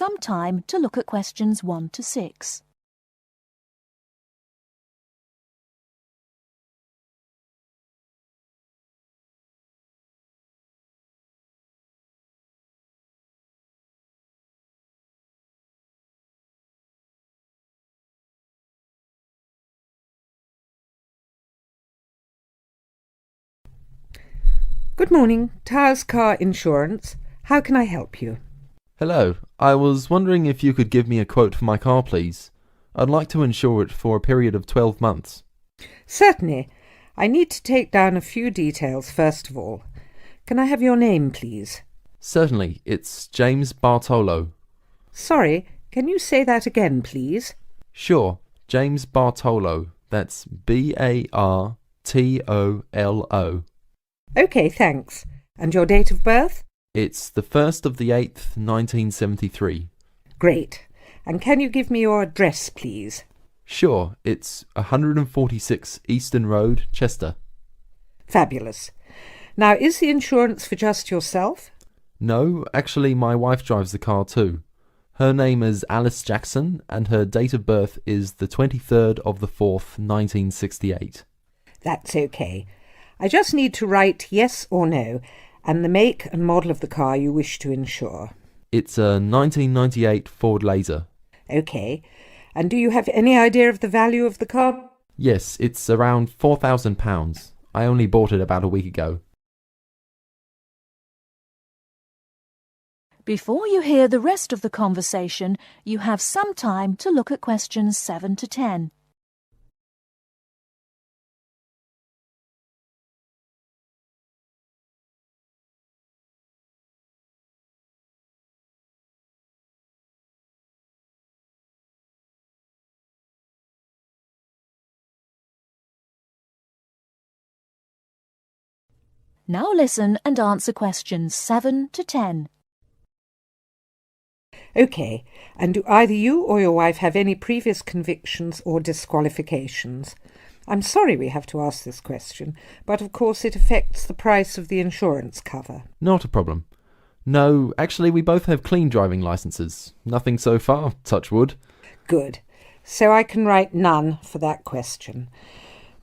some time to look at questions 1 to 6. Good morning, Towers Car Insurance. How can I help you? Hello, I was wondering if you could give me a quote for my car, please. I'd like to insure it for a period of 12 months. Certainly. I need to take down a few details first of all. Can I have your name, please? Certainly, it's James Bartolo. Sorry, can you say that again, please? Sure, James Bartolo. That's Bartolo. OK, thanks. And your date of birth? It's the 1st of the 8th, 1973. Great. And can you give me your address, please? Sure, it's 146 Eastern Road, Chester. Fabulous. Now, is the insurance for just yourself? No, actually my wife drives the car too. Her name is Alice Jackson and her date of birth is the 23rd of the 4th, 1968. That's OK. I just need to write yes or no, and the make and model of the car you wish to insure. It's a 1998 Ford Laser. OK. And do you have any idea of the value of the car? Yes, it's around £4,000. I only bought it about a week ago. Before you hear the rest of the conversation, you have some time to look at questions 7 to 10. Now listen and answer questions 7 to 10. OK. And do either you or your wife have any previous convictions or disqualifications? I'm sorry we have to ask this question, but of course it affects the price of the insurance cover. Not a problem. No, actually we both have clean driving licenses. Nothing so far, touch wood. Good. So I can write none for that question.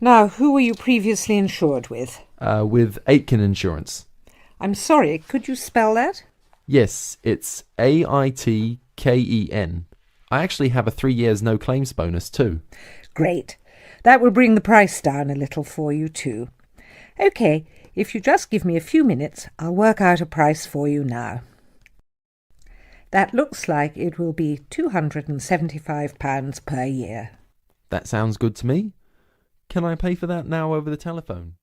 Now, who were you previously insured with? With Aitken Insurance. I'm sorry, could you spell that? Yes, it's AITKEN. I actually have a 3 years no claims bonus too. Great. That will bring the price down a little for you too. OK, if you just give me a few minutes, I'll work out a price for you now. That looks like it will be £275 per year. That sounds good to me. Can I pay for that now over the telephone?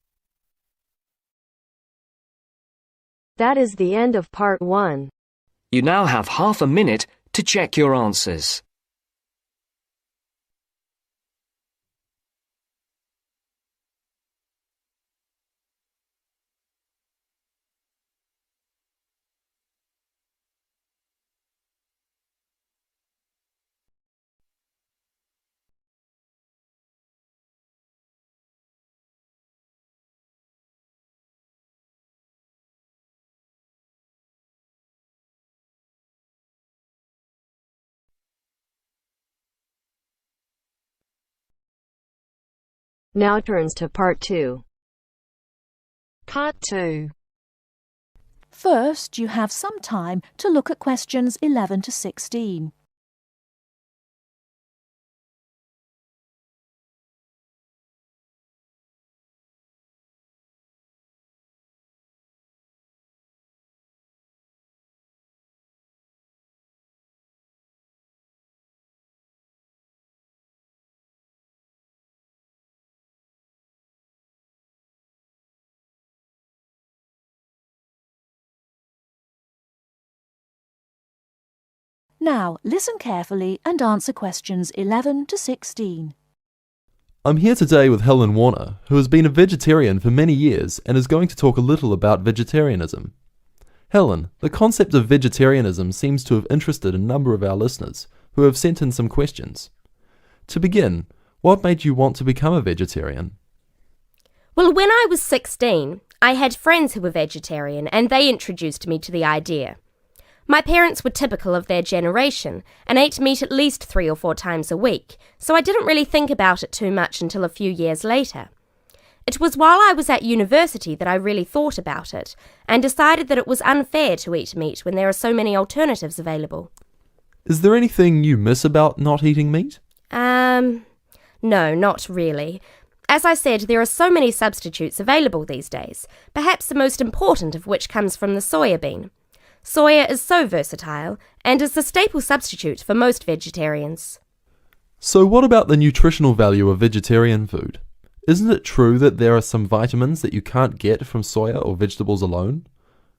That is the end of part 1. You now have half a minute to check your answers. Now turns to part 2. Part 2. First, you have some time to look at questions 11 to 16. Now, listen carefully and answer questions 11 to 16. I'm here today with Helen Warner, who has been a vegetarian for many years and is going to talk a little about vegetarianism. Helen, the concept of vegetarianism seems to have interested a number of our listeners who have sent in some questions. To begin, what made you want to become a vegetarian? Well, when I was 16, I had friends who were vegetarian and they introduced me to the idea. My parents were typical of their generation and ate meat at least 3 or 4 times a week, so I didn't really think about it too much until a few years later. It was while I was at university that I really thought about it and decided that it was unfair to eat meat when there are so many alternatives available. Is there anything you miss about not eating meat? No, not really. As I said, there are so many substitutes available these days, perhaps the most important of which comes from the soya bean. Soya is so versatile and is the staple substitute for most vegetarians. So what about the nutritional value of vegetarian food? Isn't it true that there are some vitamins that you can't get from soya or vegetables alone?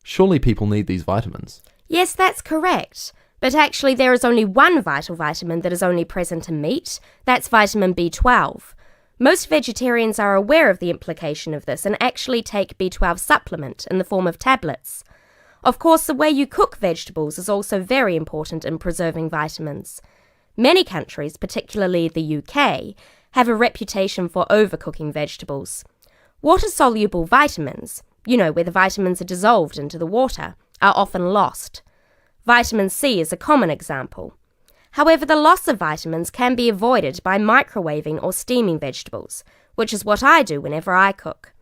Surely people need these vitamins. Yes, that's correct. But actually there is only one vital vitamin that is only present in meat. That's vitamin B12. Most vegetarians are aware of the implication of this and actually take B12 supplement in the form of tablets. Of course, the way you cook vegetables is also very important in preserving vitamins. Many countries, particularly the UK, have a reputation for overcooking vegetables. Water-soluble vitamins, where the vitamins are dissolved into the water, are often lost. Vitamin C is a common example. However, the loss of vitamins can be avoided by microwaving or steaming vegetables, which is what I do whenever I cook.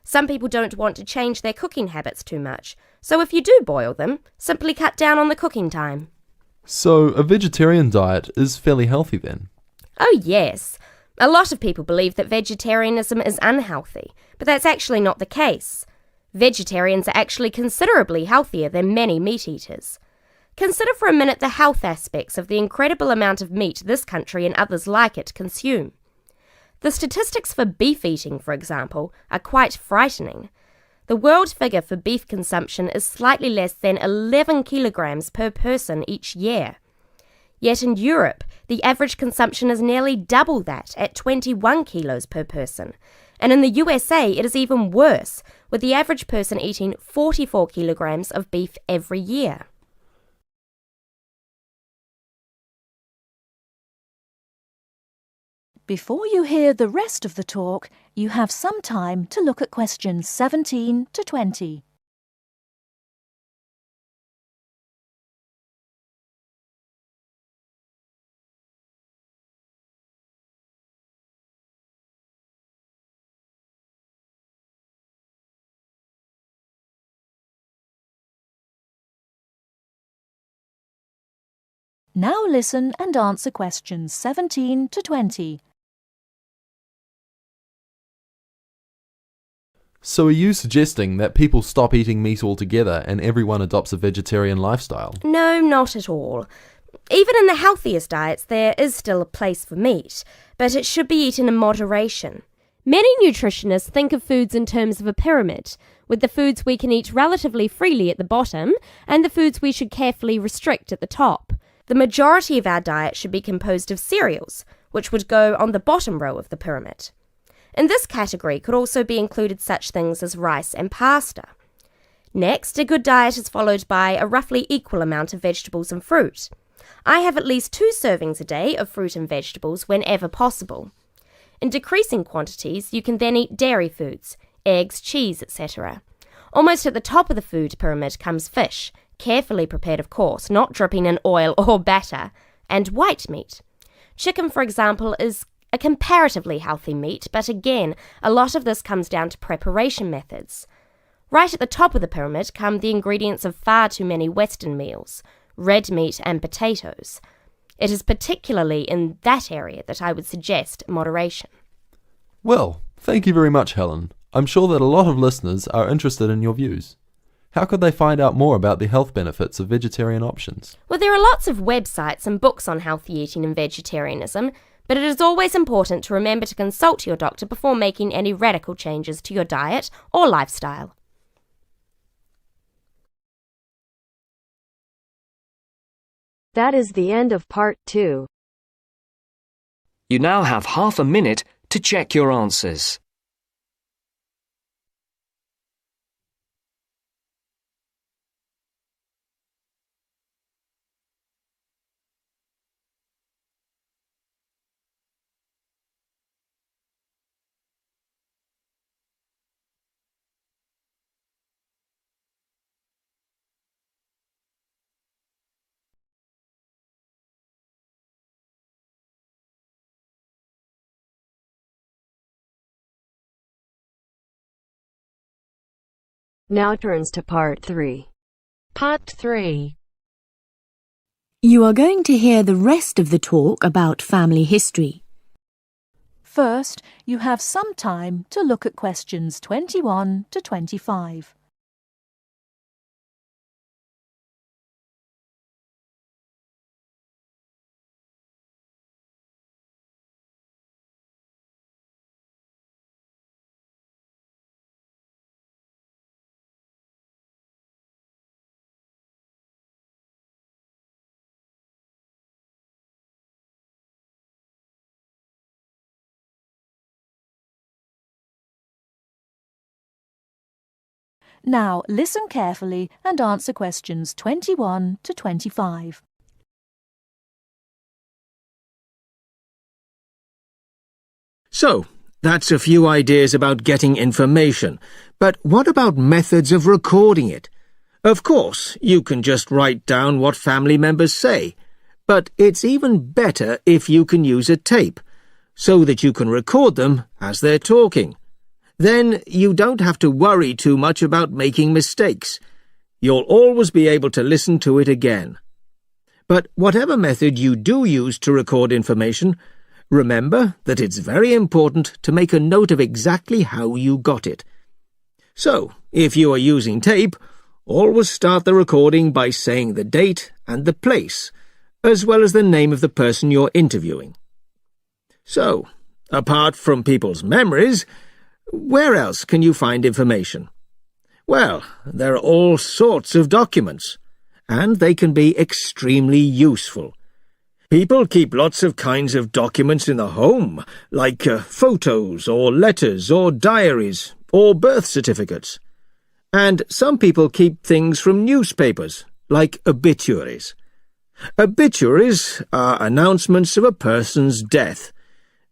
Some people don't want to change their cooking habits too much, so if you do boil them, simply cut down on the cooking time. So a vegetarian diet is fairly healthy then? Oh yes. A lot of people believe that vegetarianism is unhealthy, but that's actually not the case. Vegetarians are actually considerably healthier than many meat eaters. Consider for a minute the health aspects of the incredible amount of meat this country and others like it consume. The statistics for beef eating, for example, are quite frightening. The world figure for beef consumption is slightly less than 11 kilograms per person each year. Yet in Europe, the average consumption is nearly double that at 21 kilos per person. And in the USA, it is even worse, with the average person eating 44 kilograms of beef every year. Before you hear the rest of the talk, you have some time to look at questions 17 to 20. Now listen and answer questions 17 to 20. So are you suggesting that people stop eating meat altogether and everyone adopts a vegetarian lifestyle? No, not at all. Even in the healthiest diets, there is still a place for meat, but it should be eaten in moderation. Many nutritionists think of foods in terms of a pyramid, with the foods we can eat relatively freely at the bottom and the foods we should carefully restrict at the top. The majority of our diet should be composed of cereals, which would go on the bottom row of the pyramid. In this category could also be included such things as rice and pasta. Next, a good diet is followed by a roughly equal amount of vegetables and fruit. I have at least 2 servings a day of fruit and vegetables whenever possible. In decreasing quantities, you can then eat dairy foods, eggs, cheese, etc. Almost at the top of the food pyramid comes fish, carefully prepared of course, not dripping in oil or batter, and white meat. Chicken, for example, is a comparatively healthy meat, but again, a lot of this comes down to preparation methods. Right at the top of the pyramid come the ingredients of far too many Western meals, red meat and potatoes. It is particularly in that area that I would suggest moderation. Well, thank you very much, Helen. I'm sure that a lot of listeners are interested in your views. How could they find out more about the health benefits of vegetarian options? Well, there are lots of websites and books on healthy eating and vegetarianism, but it is always important to remember to consult your doctor before making any radical changes to your diet or lifestyle. That is the end of part 2. You now have half a minute to check your answers. Now turns to part 3. Part 3. You are going to hear the rest of the talk about family history. First, you have some time to look at questions 21 to 25. Now listen carefully and answer questions 21 to 25. So, that's a few ideas about getting information. But what about methods of recording it? Of course, you can just write down what family members say. But it's even better if you can use a tape, so that you can record them as they're talking. Then you don't have to worry too much about making mistakes. You'll always be able to listen to it again. But whatever method you do use to record information, remember that it's very important to make a note of exactly how you got it. So, if you are using tape, always start the recording by saying the date and the place, as well as the name of the person you're interviewing. So, apart from people's memories, where else can you find information? Well, there are all sorts of documents, and they can be extremely useful. People keep lots of kinds of documents in the home, like photos or letters or diaries or birth certificates. And some people keep things from newspapers, like obituaries. Obituaries are announcements of a person's death,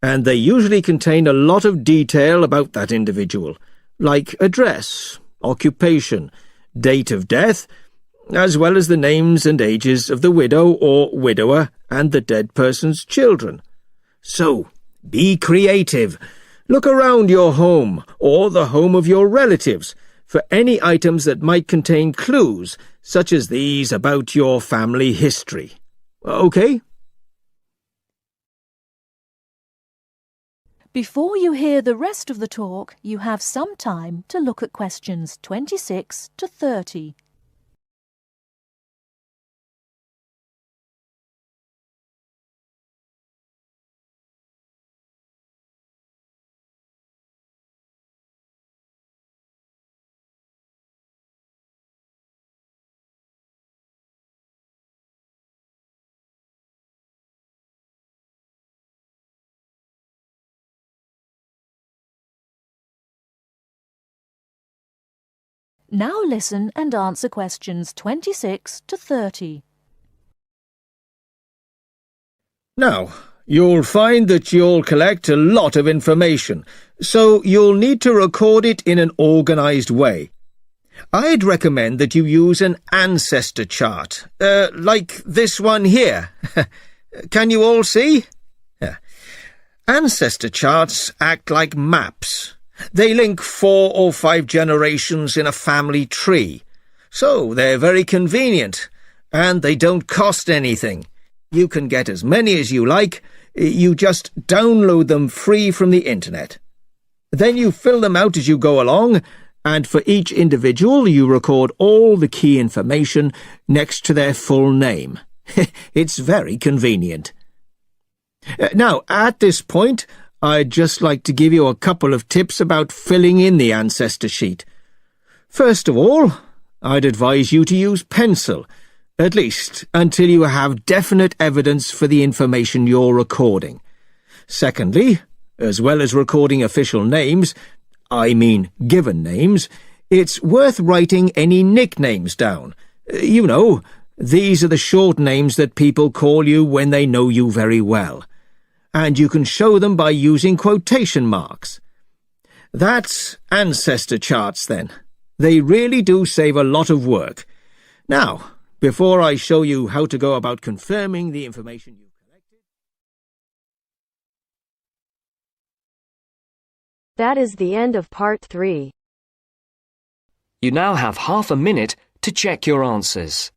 and they usually contain a lot of detail about that individual, like address, occupation, date of death, as well as the names and ages of the widow or widower and the dead person's children. So, be creative. Look around your home or the home of your relatives for any items that might contain clues, such as these about your family history. Okay? Before you hear the rest of the talk, you have some time to look at questions 26 to 30. Now listen and answer questions 26 to 30. Now, you'll find that you'll collect a lot of information, so you'll need to record it in an organised way. I'd recommend that you use an ancestor chart, like this one here. Can you all see? Yeah. Ancestor charts act like maps. They link 4 or 5 generations in a family tree, so they're very convenient, and they don't cost anything. You can get as many as you like. You just download them free from the internet. Then you fill them out as you go along, and for each individual you record all the key information next to their full name. It's very convenient. Now, at this point, I'd just like to give you a couple of tips about filling in the ancestor sheet. First of all, I'd advise you to use pencil, at least until you have definite evidence for the information you're recording. Secondly, as well as recording official names, I mean given names, it's worth writing any nicknames down. You know, these are the short names that people call you when they know you very well. And you can show them by using quotation marks. That's ancestor charts, then. They really do save a lot of work. Now, before I show you how to go about confirming the information you've collected... That is the end of part 3. You now have half a minute to check your answers.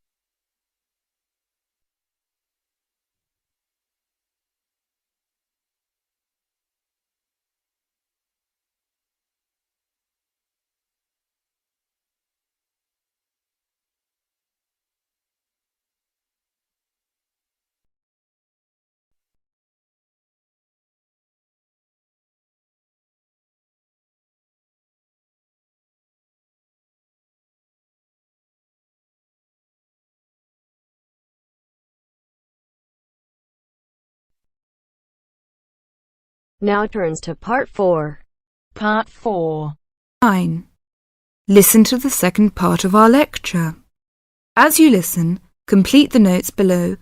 Now turns to Part 4. Part 4. 9. Listen to the second part of our lecture. As you listen, complete the notes below.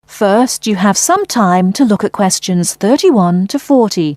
First, you have some time to look at questions 31 to 40.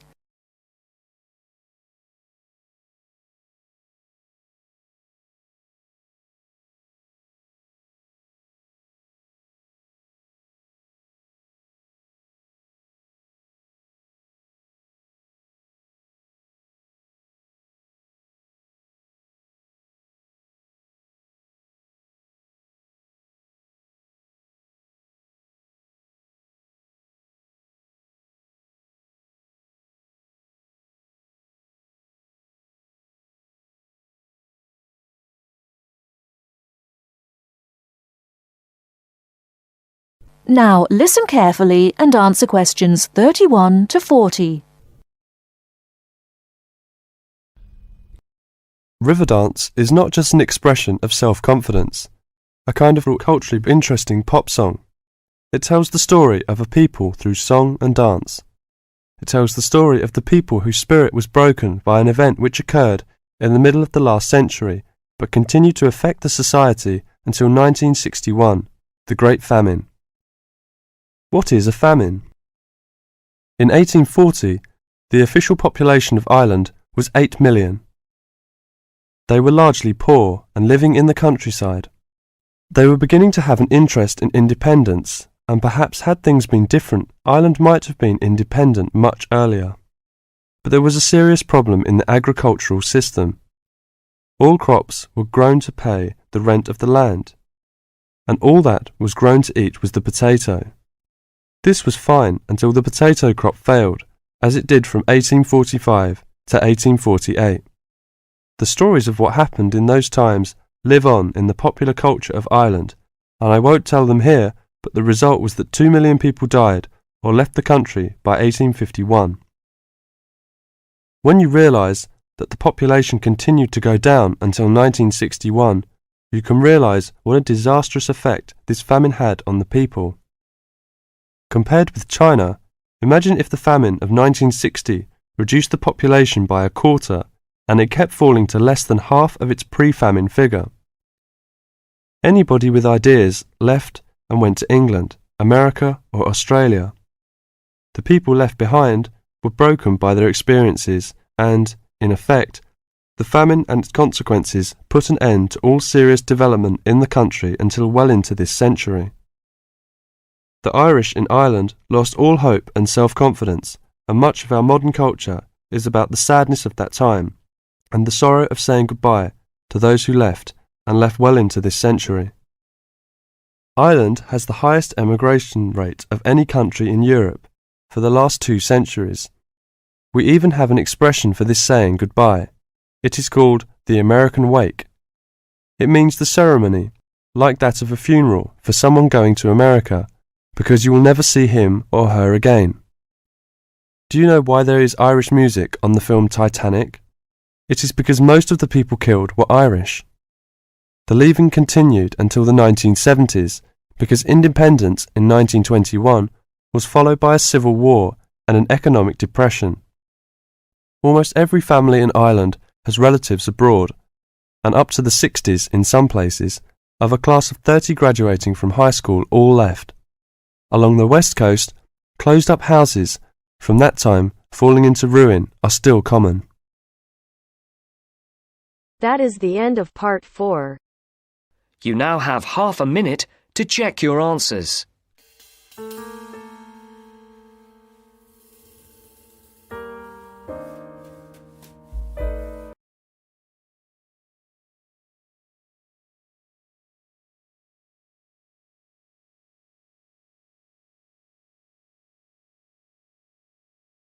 Now listen carefully and answer questions 31 to 40. River dance is not just an expression of self-confidence, a kind of culturally interesting pop song. It tells the story of a people through song and dance. It tells the story of the people whose spirit was broken by an event which occurred in the middle of the last century, but continued to affect the society until 1961, the Great Famine. What is a famine? In 1840, the official population of Ireland was 8 million. They were largely poor and living in the countryside. They were beginning to have an interest in independence, and perhaps had things been different, Ireland might have been independent much earlier. But there was a serious problem in the agricultural system. All crops were grown to pay the rent of the land, and all that was grown to eat was the potato. This was fine until the potato crop failed, as it did from 1845 to 1848. The stories of what happened in those times live on in the popular culture of Ireland, and I won't tell them here, but the result was that 2 million people died or left the country by 1851. When you realise that the population continued to go down until 1961, you can realise what a disastrous effect this famine had on the people. Compared with China, imagine if the famine of 1960 reduced the population by a quarter and it kept falling to less than half of its pre-famine figure. Anybody with ideas left and went to England, America or Australia. The people left behind were broken by their experiences and, in effect, the famine and its consequences put an end to all serious development in the country until well into this century. The Irish in Ireland lost all hope and self-confidence, and much of our modern culture is about the sadness of that time and the sorrow of saying goodbye to those who left and left well into this century. Ireland has the highest emigration rate of any country in Europe for the last 2 centuries. We even have an expression for this saying goodbye. It is called the American wake. It means the ceremony, like that of a funeral for someone going to America, because you will never see him or her again. Do you know why there is Irish music on the film Titanic? It is because most of the people killed were Irish. The leaving continued until the 1970s, because independence in 1921 was followed by a civil war and an economic depression. Almost every family in Ireland has relatives abroad, and up to the 60s in some places, of a class of 30 graduating from high school all left. Along the west coast, closed-up houses, from that time falling into ruin, are still common. That is the end of Part 4. You now have half a minute to check your answers.